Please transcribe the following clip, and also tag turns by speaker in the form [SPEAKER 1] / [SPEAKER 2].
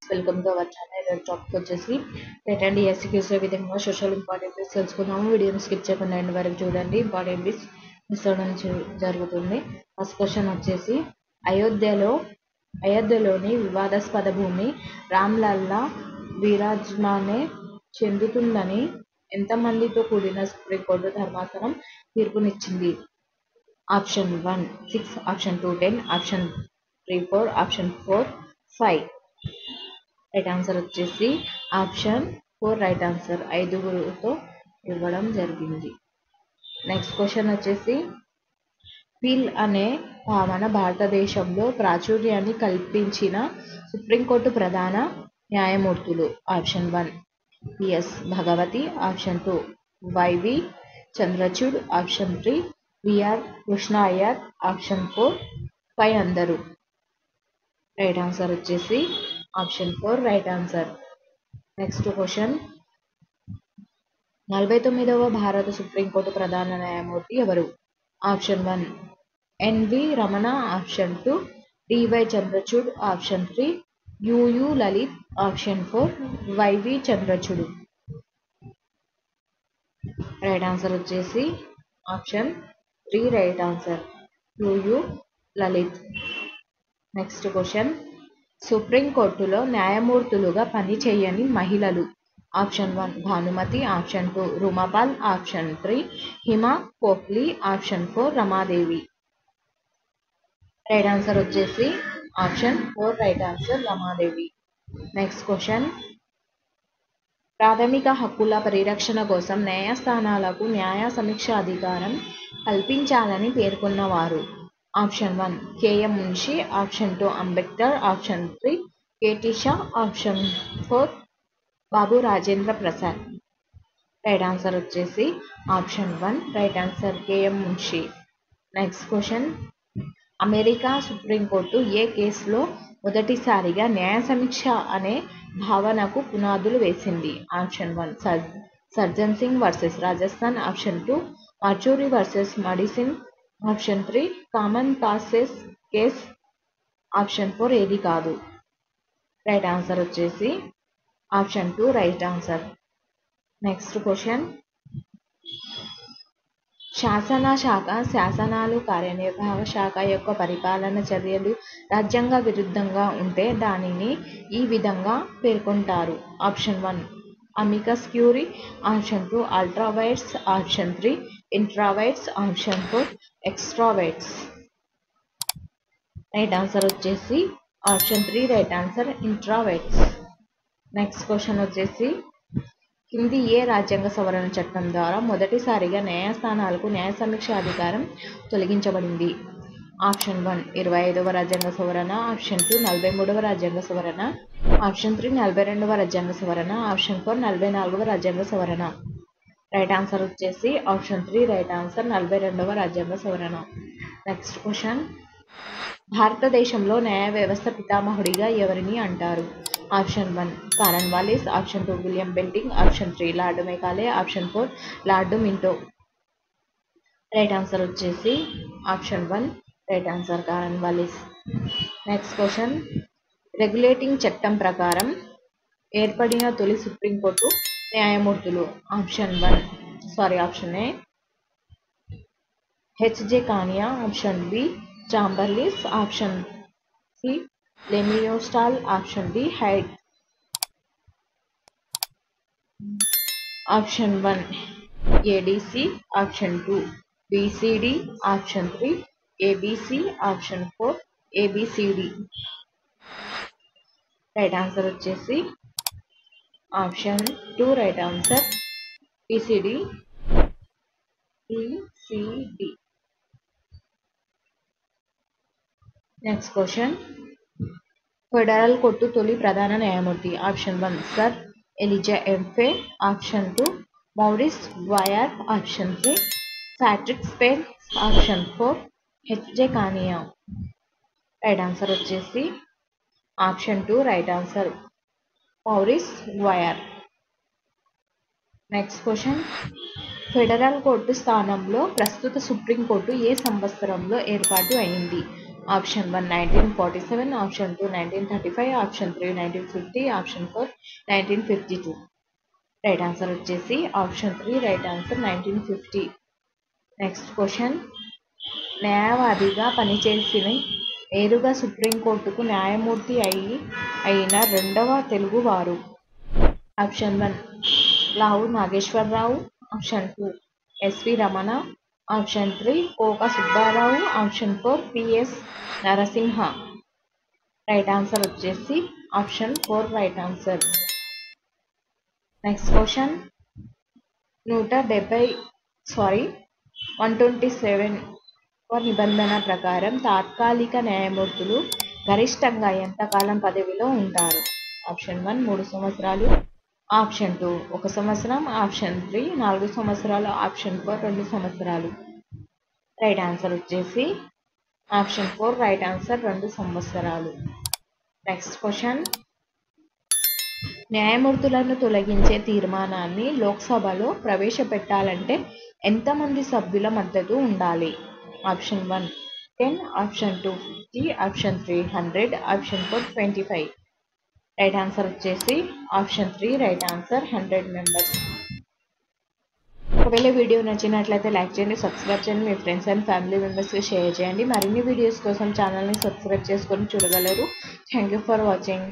[SPEAKER 1] Welcome to our channel. ఈరోజు topic వచ్చేసి TET and ఎస్సీక్యూస్ విధంగా సోషల్ ఇంపార్టెంట్ బిట్స్ తెలుసుకుందాము. వీడియోని స్కిప్ చేయకుండా ఎండ్ వరకు చూడండి. ఇంపార్టెంట్ బిట్స్ మిస్ అవ్వడం జరుగుతుంది. ఫస్ట్ క్వశ్చన్ వచ్చేసి అయోధ్యలోని వివాదాస్పద భూమి రామ్లల్లా విరాజ్మానే చెందుతుందని ఎంతమందితో కూడిన సుప్రీంకోర్టు ధర్మాసనం తీర్పునిచ్చింది? Option 1 6, option 2 10, option 3 4, option 4 5. Right answer వచ్చేసి ఆప్షన్ 4 రైట్ ఆన్సర్. 5గురితో ఇవ్వడం జరిగింది. నెక్స్ట్ క్వశ్చన్ వచ్చేసి పీల్ అనే భావన భారతదేశంలో ప్రాచుర్యాన్ని కల్పించిన సుప్రీంకోర్టు ప్రధాన న్యాయమూర్తులు. Option 1 PS Bhagwati, option 2 YV Chandrachud, option 3 VR Krishna Iyer, option 4 5 అందరూ. రైట్ ఆన్సర్ వచ్చేసి option 4 right answer. Next question 49వ భారత సుప్రీంకోర్టు ప్రధాన న్యాయమూర్తి ఎవరు? Option 1 NV Ramana, option 2 DY Chandrachud, option 3 UU Lalit, option 4 YV Chandrachud. Right answer వచ్చేసి option 3 right answer, UU Lalit. Next question సుప్రీంకోర్టులో న్యాయమూర్తులుగా పనిచేయని మహిళలు. Option 1 Bhanumathi, option 2 Ruma Pal, option 3 Hima Kohli, option 4 Ramadevi. Right answer వచ్చేసి option 4 right answer, Ramadevi. Next question ప్రాథమిక హక్కుల పరిరక్షణ కోసం న్యాయస్థానాలకు న్యాయ సమీక్ష అధికారం కల్పించాలని పేర్కొన్నవారు. Option 1 KM Munshi, option 2 Ambedkar, option 3 KT Shah, option 4 Babu Rajendra Prasad. Right answer వచ్చేసి option 1 right answer, KM Munshi. Next question America supreme court ఏ కేసులో మొదటిసారిగా న్యాయ సమీక్ష అనే భావనకు పునాదులు వేసింది? Option 1 surgeon Singh versus Rajasthan, option 2 Marbury versus Madison, option 3 common causes case, option 4 ఏది కాదు. రైట్ ఆన్సర్ వచ్చేసి option 2 right answer. Next question శాసన శాఖ శాసనాలు కార్యనిర్వాహక శాఖ యొక్క పరిపాలన చర్యలు రాజ్యాంగ విరుద్ధంగా ఉంటే దానిని ఈ విధంగా పేర్కొంటారు. Option 1 amicus curiae, option 2 ultra vires, option 3 intra vires, option 4 extra vires. Right answer వచ్చేసి option 3 right answer, intra vires. Next question వచ్చేసి కింది ఏ రాజ్యాంగ సవరణ చట్టం ద్వారా మొదటిసారిగా న్యాయస్థానాలకు న్యాయ సమీక్ష అధికారం తొలగించబడింది? ఆప్షన్ 1 25వ రాజ్యాంగ సవరణ, ఆప్షన్ 2 43వ రాజ్యాంగ సవరణ, ఆప్షన్ 3 42వ రాజ్యాంగ సవరణ, ఆప్షన్ 4 44వ రాజ్యాంగ సవరణ. రైట్ ఆన్సర్ వచ్చేసి ఆప్షన్ 3 రైట్ ఆన్సర్, 42వ రాజ్యాంగ సవరణ. నెక్స్ట్ క్వశ్చన్ భారతదేశంలో న్యాయ వ్యవస్థ పితామహుడిగా ఎవరిని అంటారు? Option 1 Cornwallis, option 2 William Bentinck, option 3 lord Macaulay, option 4 lord Minto. Right answer వచ్చేసి option 1 right answer, Cornwallis. Next question regulating చట్టం ప్రకారం ఏర్పడిన తొలి సుప్రీంకోర్టు న్యాయమూర్తులు. Option A HJ Kania, option B Chambers, option C Lemaistre, option D Hyde. Option 1 ADC, option 2 BCD, option 3 ABC, option 4 ABCD. Right answer వచ్చేసి option 2 right answer, BCD. Next question federal court తొలి ప్రధాన న్యాయమూర్తి. Option 1 sir Elijah Impey, option 2 Maurice Gwyer, option 3 Patrick Spens, option 4 H J Kania. Right answer వచ్చేసి option 2 right answer, Maurice Gwyer. Next question federal court స్థానంలో ప్రస్తుత supreme court ఏ సంవత్సరంలో ఏర్పాటు అయింది? Option 1 1947, option 2 1935, option 3 1950, option 4 1952. Right answer వచ్చేసి option 3 right answer 1950. Next question, న్యాయవాదిగా పనిచేసి నేరుగా సుప్రీంకోర్టుకు న్యాయమూర్తి అయిన రెండవ తెలుగువారు. Option 1 Lavu Nageswara Rao, option 2 S V Ramana, option 3 Koka Subba Rao, option 4 P S Narasimha. Right answer వచ్చేసి option 4 right answer. Next question, 127 నిబంధన ప్రకారం తాత్కాలిక న్యాయమూర్తులు గరిష్టంగా ఎంతకాలం పదవిలో ఉంటారు. ఆప్షన్ 1 3 సంవత్సరాలు, ఆప్షన్ 2 1 సంవత్సరం, ఆప్షన్ 3 4 సంవత్సరాలు, ఆప్షన్ 4 2 సంవత్సరాలు. రైట్ ఆన్సర్ వచ్చేసి ఆప్షన్ 4 రైట్ ఆన్సర్ 2 సంవత్సరాలు. నెక్స్ట్ క్వశ్చన్, న్యాయమూర్తులను తొలగించే తీర్మానాన్ని లోక్సభలో ప్రవేశపెట్టాలంటే ఎంతమంది సభ్యుల మద్దతు ఉండాలి. Option 1 10, option 2 50, option 3 100, option 4 25. Right answer వచ్చేసి ఆప్షన్ 3 రైట్ ఆన్సర్ 100 మెంబర్స్. ఒకవేళ వీడియో నచ్చినట్లయితే లైక్ చేయండి, సబ్స్క్రైబ్ చేయండి, మీ ఫ్రెండ్స్ అండ్ ఫ్యామిలీ మెంబర్స్కి షేర్ చేయండి. మరిన్ని వీడియోస్ కోసం ఛానల్ని సబ్స్క్రైబ్ చేసుకొని చూడగలరు. Thank you for watching.